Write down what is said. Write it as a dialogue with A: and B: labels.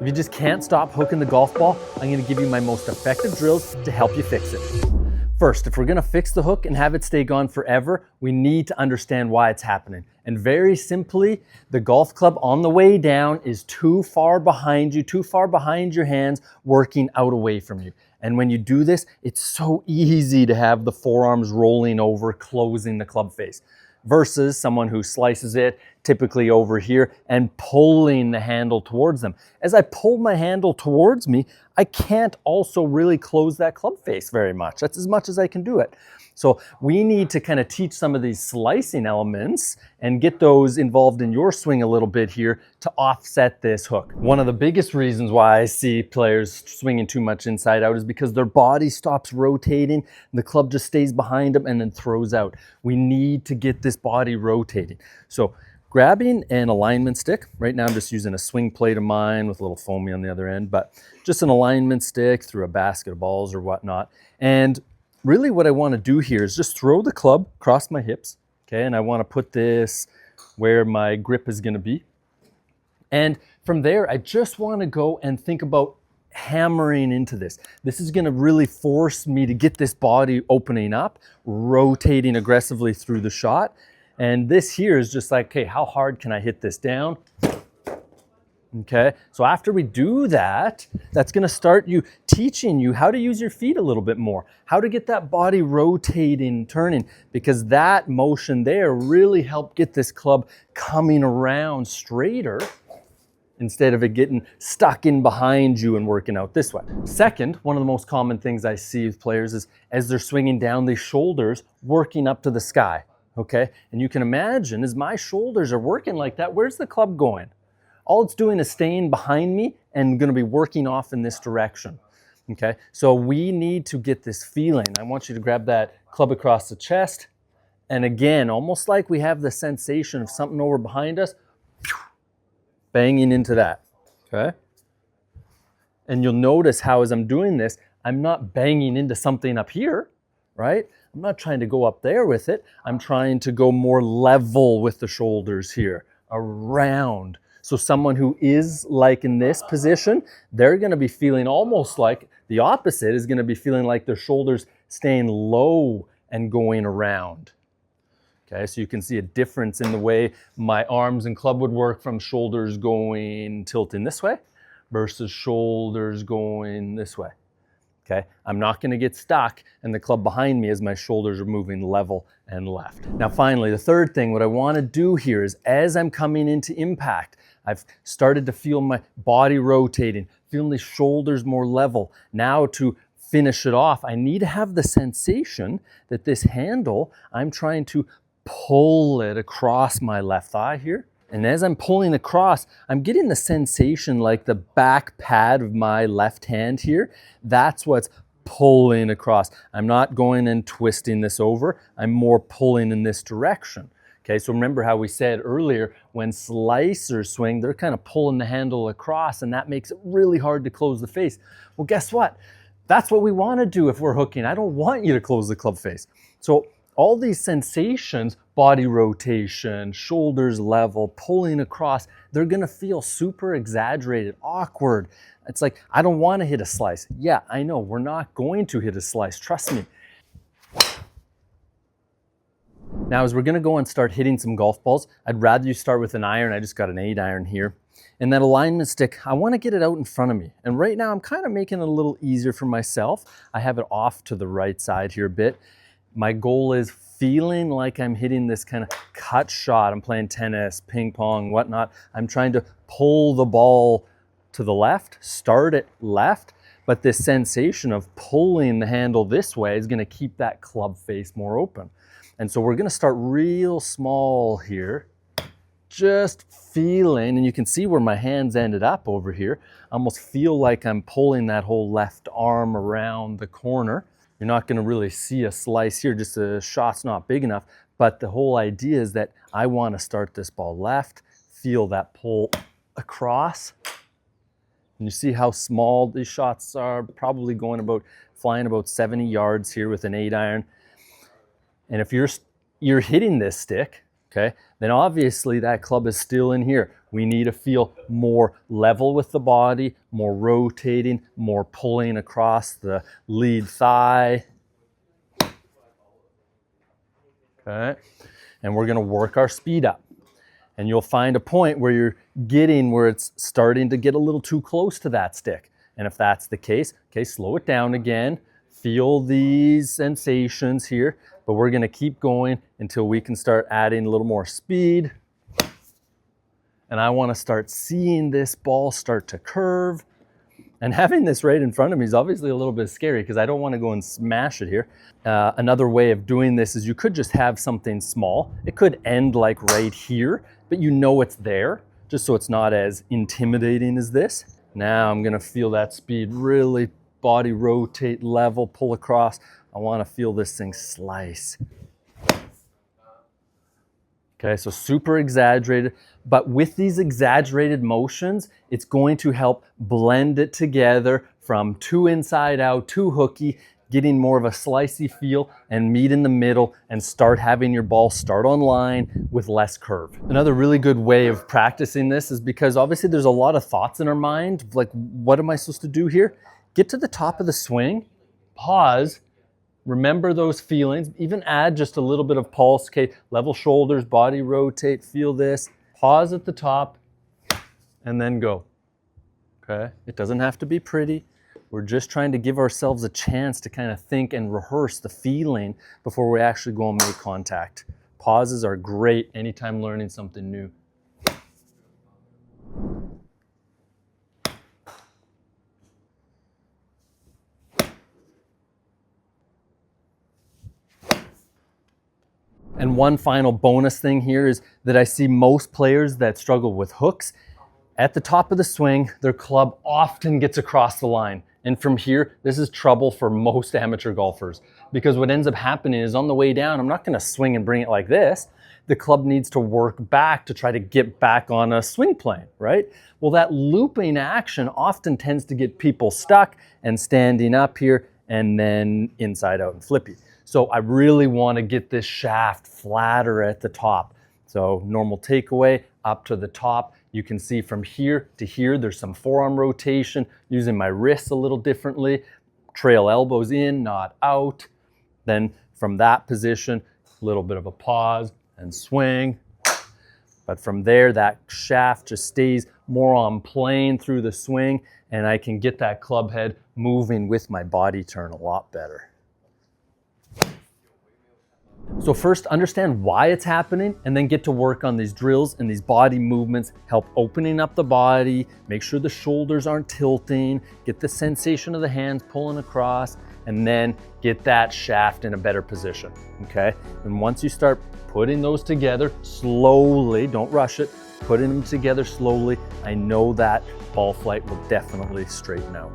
A: If you just can't stop hooking the golf ball, I'm gonna give you my most effective drills to help you fix it. First, if we're gonna fix the hook and have it stay gone forever, we need to understand why it's happening. And very simply, the golf club on the way down is too far behind you, too far behind your hands, working out away from you. And when you do this, it's so easy to have the forearms rolling over, closing the club face, versus someone who slices it, typically over here, and pulling the handle towards them. As I pull my handle towards me, I can't also really close that club face very much. That's as much as I can do it. So we need to kind of teach some of these slicing elements and get those involved in your swing a little bit here to offset this hook. One of the biggest reasons why I see players swinging too much inside out is because their body stops rotating, the club just stays behind them and then throws out. We need to get this body rotating. So grabbing an alignment stick, right now I'm just using a swing plate of mine with a little foamy on the other end, but just an alignment stick through a basket of balls or whatnot. And really what I want to do here is just throw the club across my hips, okay? And I want to put this where my grip is going to be. And from there, I just want to go and think about hammering into this. This is going to really force me to get this body opening up, rotating aggressively through the shot. And this here is just like, okay, how hard can I hit this down? Okay, so after we do that, that's gonna start teaching you how to use your feet a little bit more, how to get that body rotating, turning, because that motion there really helped get this club coming around straighter instead of it getting stuck in behind you and working out this way. Second, one of the most common things I see with players is as they're swinging down these shoulders, working up to the sky, okay? And you can imagine as my shoulders are working like that, where's the club going? All it's doing is staying behind me and going to be working off in this direction, okay? So we need to get this feeling. I want you to grab that club across the chest. And again, almost like we have the sensation of something over behind us, banging into that, okay? And you'll notice how as I'm doing this, I'm not banging into something up here, right? I'm not trying to go up there with it. I'm trying to go more level with the shoulders here, around. So someone who is like in this position, they're going to be feeling almost like the opposite is going to be feeling like their shoulders staying low and going around. Okay, so you can see a difference in the way my arms and club would work from shoulders going tilting this way versus shoulders going this way. Okay, I'm not going to get stuck and the club behind me as my shoulders are moving level and left. Now finally, the third thing, what I want to do here is as I'm coming into impact, I've started to feel my body rotating, feeling the shoulders more level. Now to finish it off, I need to have the sensation that this handle, I'm trying to pull it across my left thigh here. And as I'm pulling across, I'm getting the sensation like the back pad of my left hand here. That's what's pulling across. I'm not going and twisting this over. I'm more pulling in this direction. Okay, so remember how we said earlier, when slicers swing, they're kind of pulling the handle across and that makes it really hard to close the face. Well, guess what? That's what we want to do if we're hooking. I don't want you to close the club face. So all these sensations, body rotation, shoulders level, pulling across, they're going to feel super exaggerated, awkward. It's like, I don't want to hit a slice. Yeah, I know, we're not going to hit a slice, trust me. Now, as we're going to go and start hitting some golf balls, I'd rather you start with an iron. I just got an 8-iron here. And that alignment stick, I want to get it out in front of me. And right now, I'm kind of making it a little easier for myself. I have it off to the right side here a bit. My goal is feeling like I'm hitting this kind of cut shot. I'm playing tennis, ping pong, whatnot. I'm trying to pull the ball to the left, start it left. But this sensation of pulling the handle this way is going to keep that club face more open. And so we're going to start real small here, just feeling, and you can see where my hands ended up over here. I almost feel like I'm pulling that whole left arm around the corner. You're not going to really see a slice here, just the shot's not big enough. But the whole idea is that I want to start this ball left, feel that pull across. And you see how small these shots are, probably flying about 70 yards here with an 8-iron. And if you're hitting this stick, okay, then obviously that club is still in here. We need to feel more level with the body, more rotating, more pulling across the lead thigh. Okay, and we're gonna work our speed up. And you'll find a point where you're getting where it's starting to get a little too close to that stick. And if that's the case, okay, slow it down again. Feel these sensations here, but we're gonna keep going until we can start adding a little more speed. And I wanna start seeing this ball start to curve. And having this right in front of me is obviously a little bit scary because I don't want to go and smash it here. Another way of doing this is you could just have something small. It could end like right here, but you know it's there, just so it's not as intimidating as this. Now I'm going to feel that speed really body rotate, level, pull across. I want to feel this thing slice. Okay, so super exaggerated, but with these exaggerated motions, it's going to help blend it together from too inside out, too hooky, getting more of a slicey feel and meet in the middle and start having your ball start on line with less curve. Another really good way of practicing this is because obviously there's a lot of thoughts in our mind, like what am I supposed to do here? Get to the top of the swing, pause, remember those feelings, even add just a little bit of pulse, okay, level shoulders, body rotate, feel this, pause at the top, and then go, okay? It doesn't have to be pretty. We're just trying to give ourselves a chance to kind of think and rehearse the feeling before we actually go and make contact. Pauses are great anytime learning something new. And one final bonus thing here is that I see most players that struggle with hooks. At the top of the swing, their club often gets across the line. And from here, this is trouble for most amateur golfers because what ends up happening is on the way down, I'm not going to swing and bring it like this. The club needs to work back to try to get back on a swing plane, right? Well, that looping action often tends to get people stuck and standing up here and then inside out and flippy. So I really want to get this shaft flatter at the top. So normal takeaway up to the top. You can see from here to here, there's some forearm rotation, using my wrists a little differently. Trail elbows in, not out. Then from that position, a little bit of a pause and swing. But from there, that shaft just stays more on plane through the swing, and I can get that club head moving with my body turn a lot better. So first, understand why it's happening and then get to work on these drills and these body movements, help opening up the body, make sure the shoulders aren't tilting, get the sensation of the hands pulling across, and then get that shaft in a better position, okay? And once you start putting those together slowly, don't rush it, putting them together slowly, I know that ball flight will definitely straighten out.